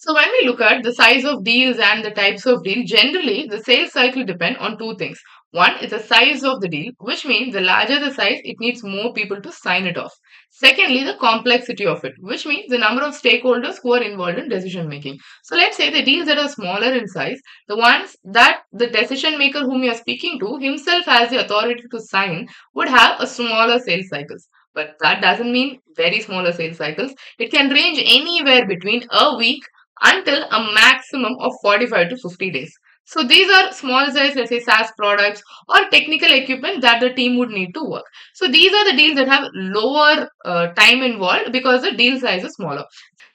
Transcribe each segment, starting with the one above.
So when we look at the size of deals and the types of deal, generally the sales cycle depend on two things. One is the size of the deal, which means the larger the size, it needs more people to sign it off. Secondly, the complexity of it, which means the number of stakeholders who are involved in decision making. So let's say the deals that are smaller in size, the ones that the decision maker whom you are speaking to himself has the authority to sign would have a smaller sales cycles. But that doesn't mean very smaller sales cycles. It can range anywhere between a week until a maximum of 45 to 50 days. So these are small size, let's say SaaS products or technical equipment that the team would need to work. So these are the deals that have lower time involved because the deal size is smaller.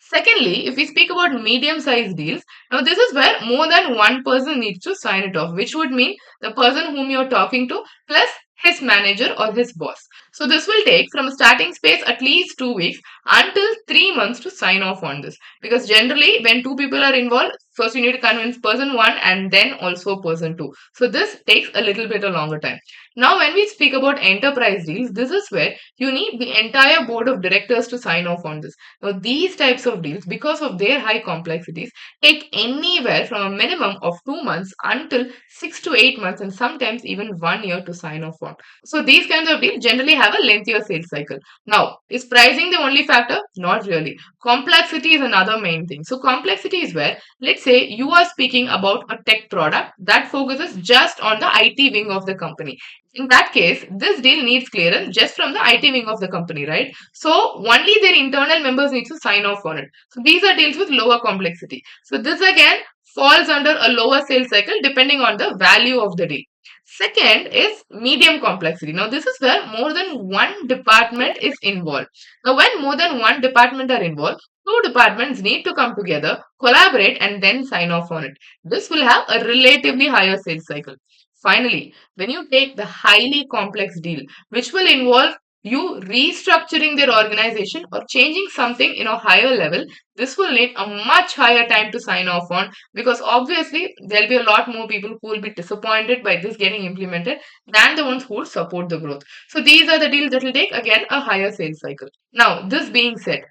Secondly, if we speak about medium sized deals, now this is where more than one person needs to sign it off, which would mean the person whom you're talking to plus his manager or his boss. So this will take from a starting space at least 2 weeks until 3 months to sign off on this. Because generally, when two people are involved, first you need to convince person one and then also person two. So this takes a little bit a longer time. Now, when we speak about enterprise deals, this is where you need the entire board of directors to sign off on this. Now, these types of deals, because of their high complexities, take anywhere from a minimum of 2 months until 6 to 8 months, and sometimes even 1 year to sign off on. So, these kinds of deals generally have a lengthier sales cycle. Now, is pricing the only factor? Not really. Complexity is another main thing. So, complexity is where, let's say, you are speaking about a tech product that focuses just on the IT wing of the company. In that case, this deal needs clearance just from the IT wing of the company, right? So only their internal members need to sign off on it. So these are deals with lower complexity. So this again falls under a lower sales cycle depending on the value of the deal. Second is medium complexity. Now this is where more than one department is involved. Now when more than one department are involved, two departments need to come together, collaborate and then sign off on it. This will have a relatively higher sales cycle. Finally, when you take the highly complex deal, which will involve you restructuring their organization or changing something in a higher level, this will need a much higher time to sign off on because obviously there'll be a lot more people who will be disappointed by this getting implemented than the ones who will support the growth. So these are the deals that will take again a higher sales cycle. Now, this being said,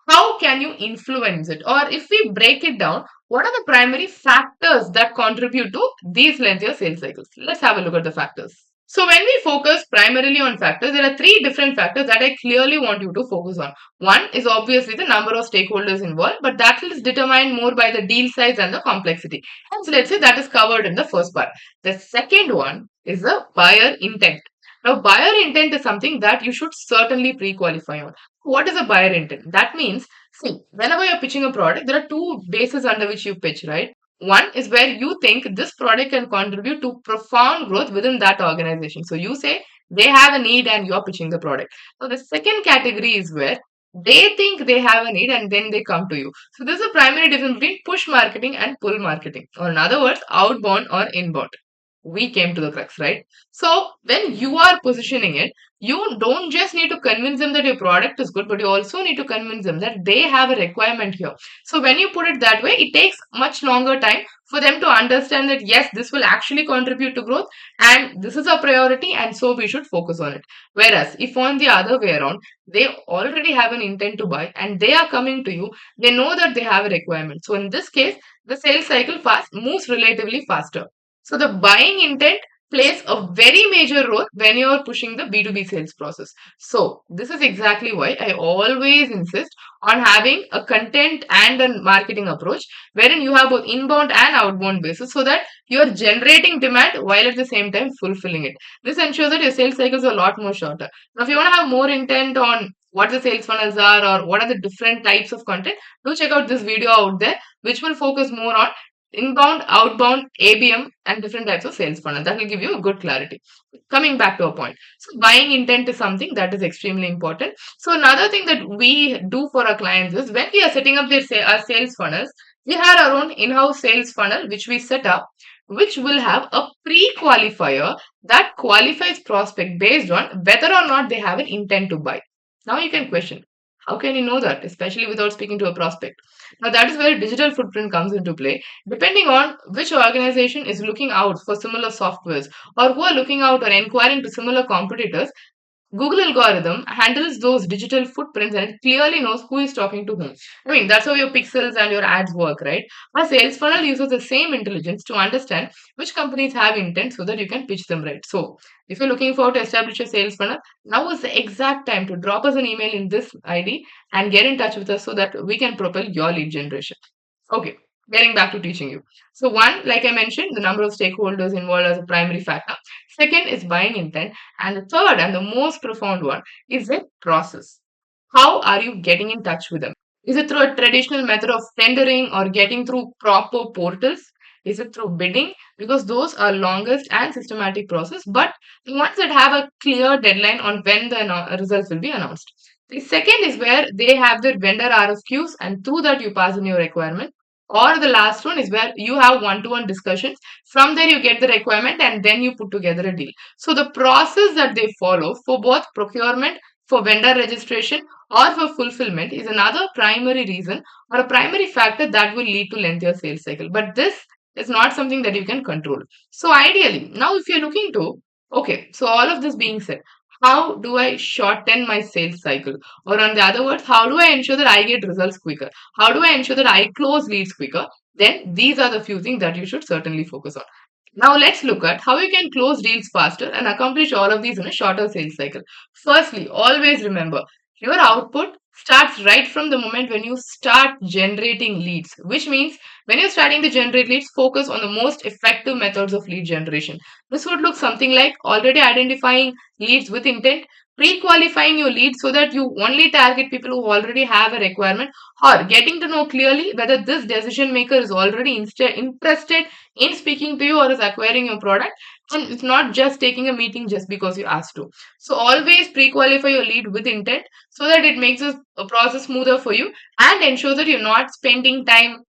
how can you influence it? Or if we break it down, what are the primary factors that contribute to these lengthier sales cycles? Let's have a look at the factors. So when we focus primarily on factors, there are three different factors that I clearly want you to focus on. One is obviously the number of stakeholders involved, but that is determined more by the deal size and the complexity. Hence, let's say that is covered in the first part. The second one is the buyer intent. Now, buyer intent is something that you should certainly pre-qualify on. What is a buyer intent? That means, see, whenever you're pitching a product, there are two bases under which you pitch, right? One is where you think this product can contribute to profound growth within that organization. So you say they have a need and you're pitching the product. So the second category is where they think they have a need and then they come to you. So this is a primary difference between push marketing and pull marketing. Or in other words, outbound or inbound. We came to the crux, right? So when you are positioning it, you don't just need to convince them that your product is good, but you also need to convince them that they have a requirement here. So when you put it that way, it takes much longer time for them to understand that yes, this will actually contribute to growth and this is a priority and so we should focus on it. Whereas if on the other way around, they already have an intent to buy and they are coming to you, they know that they have a requirement. So in this case, the sales cycle fast moves relatively faster. So the buying intent plays a very major role when you're pushing the B2B sales process. So this is exactly why I always insist on having a content and a marketing approach wherein you have both inbound and outbound basis so that you're generating demand while at the same time fulfilling it. This ensures that your sales cycles are a lot more shorter. Now, if you want to have more intent on what the sales funnels are or what are the different types of content, do check out this video out there, which will focus more on inbound, outbound, ABM, and different types of sales funnel. That will give you a good clarity. Coming back to a point. So buying intent is something that is extremely important. So another thing that we do for our clients is when we are setting up our sales funnels, we have our own in-house sales funnel, which we set up, which will have a pre-qualifier that qualifies prospect based on whether or not they have an intent to buy. Now you can question, how can you know that, especially without speaking to a prospect? Now, that is where digital footprint comes into play. Depending on which organization is looking out for similar softwares or who are looking out or inquiring to similar competitors, Google algorithm handles those digital footprints and it clearly knows who is talking to whom. I mean, that's how your pixels and your ads work, right? A sales funnel uses the same intelligence to understand which companies have intent so that you can pitch them right. So, if you're looking forward to establish a sales funnel, now is the exact time to drop us an email in this ID and get in touch with us so that we can propel your lead generation. Okay, getting back to teaching you. So, one, like I mentioned, the number of stakeholders involved as a primary factor. Second is buying intent. And the third and the most profound one is the process. How are you getting in touch with them? Is it through a traditional method of tendering or getting through proper portals? Is it through bidding? Because those are longest and systematic process, but the ones that have a clear deadline on when the results will be announced. The second is where they have their vendor RFQs and through that you pass in your requirement. Or the last one is where you have one-to-one discussions. From there you get the requirement and then you put together a deal. So the process that they follow for both procurement, for vendor registration or for fulfillment is another primary reason or a primary factor that will lead to lengthier sales cycle. But this is not something that you can control. So ideally, now if you're looking to, okay, so all of this being said, how do I shorten my sales cycle? Or on the other words, how do I ensure that I get results quicker? How do I ensure that I close leads quicker? Then these are the few things that you should certainly focus on. Now let's look at how you can close deals faster and accomplish all of these in a shorter sales cycle. Firstly, always remember your output starts right from the moment when you start generating leads, which means when you're starting to generate leads, focus on the most effective methods of lead generation. This would look something like already identifying leads with intent, pre-qualifying your leads so that you only target people who already have a requirement, or getting to know clearly whether this decision maker is already interested in speaking to you or is acquiring your product, and it's not just taking a meeting just because you asked to. So always pre-qualify your lead with intent so that it makes a process smoother for you and ensure that you're not spending time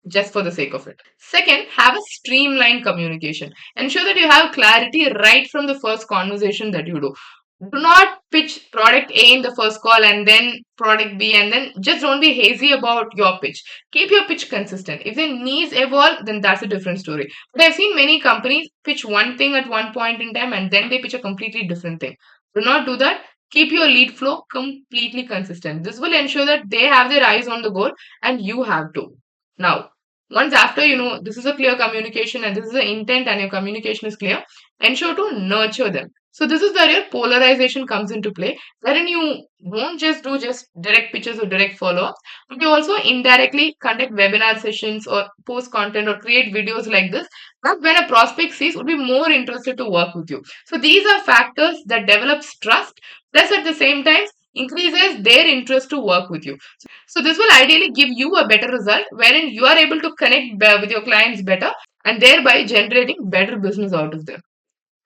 just for the sake of it. Second, have a streamlined communication. Ensure that you have clarity right from the first conversation that you do. Do not pitch product A in the first call and then product B, and then just don't be hazy about your pitch. Keep your pitch consistent. If the needs evolve, then that's a different story. But I've seen many companies pitch one thing at one point in time and then they pitch a completely different thing. Do not do that. Keep your lead flow completely consistent. This will ensure that they have their eyes on the goal and you have to. Now, once after you know this is a clear communication and this is the intent and your communication is clear, ensure to nurture them. So this is where your polarization comes into play, wherein you won't just do just direct pitches or direct follow-ups, but you also indirectly conduct webinar sessions or post content or create videos like this that when a prospect sees would be more interested to work with you. So these are factors that develops trust, plus at the same time increases their interest to work with you. So this will ideally give you a better result wherein you are able to connect with your clients better and thereby generating better business out of them.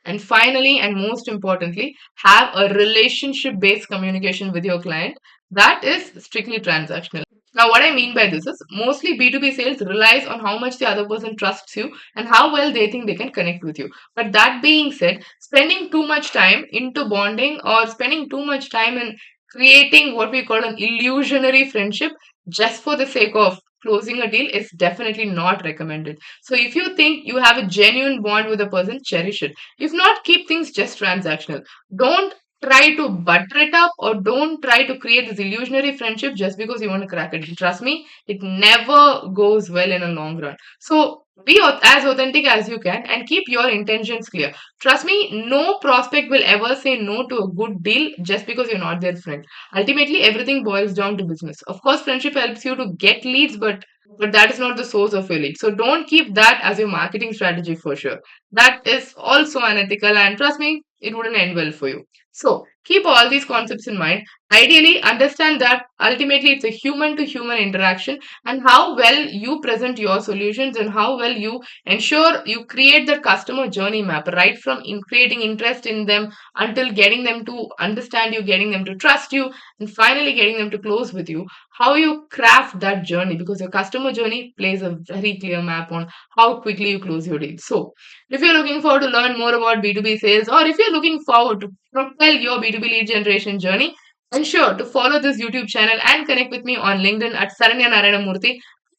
And finally, and most importantly, have a relationship based communication with your client that is strictly transactional. Now, what I mean by this is mostly B2B sales relies on how much the other person trusts you and how well they think they can connect with you. But that being said, spending too much time into bonding or spending too much time in creating what we call an illusionary friendship just for the sake of closing a deal is definitely not recommended. So, if you think you have a genuine bond with a person, cherish it. If not, keep things just transactional. Don't try to butter it up or don't try to create this illusionary friendship just because you want to crack it. Trust me, it never goes well in a long run. So be as authentic as you can and keep your intentions clear. Trust me, no prospect will ever say no to a good deal just because you're not their friend. Ultimately, everything boils down to business. Of course, friendship helps you to get leads, but that is not the source of your lead. So don't keep that as your marketing strategy for sure. That is also unethical, and trust me, it wouldn't end well for you. So keep all these concepts in mind. Ideally, understand that ultimately it's a human to human interaction and how well you present your solutions and how well you ensure you create the customer journey map right from in creating interest in them until getting them to understand you, getting them to trust you, and finally getting them to close with you. How you craft that journey because your customer journey plays a very clear map on how quickly you close your deal. So, if you're looking forward to learn more about B2B sales or if you're looking forward to propel your B2B lead generation journey, ensure to follow this YouTube channel and connect with me on LinkedIn at Saranya Narayanamurthy,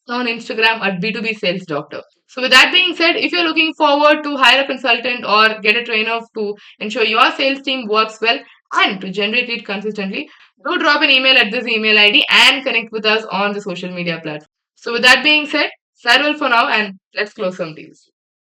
on Instagram at B2B Sales Doctor. So, with that being said, if you're looking forward to hire a consultant or get a trainer to ensure your sales team works well, And to generate lead consistently, do drop an email at this email ID and connect with us on the social media platform. So with that being said, farewell for now and let's close some deals.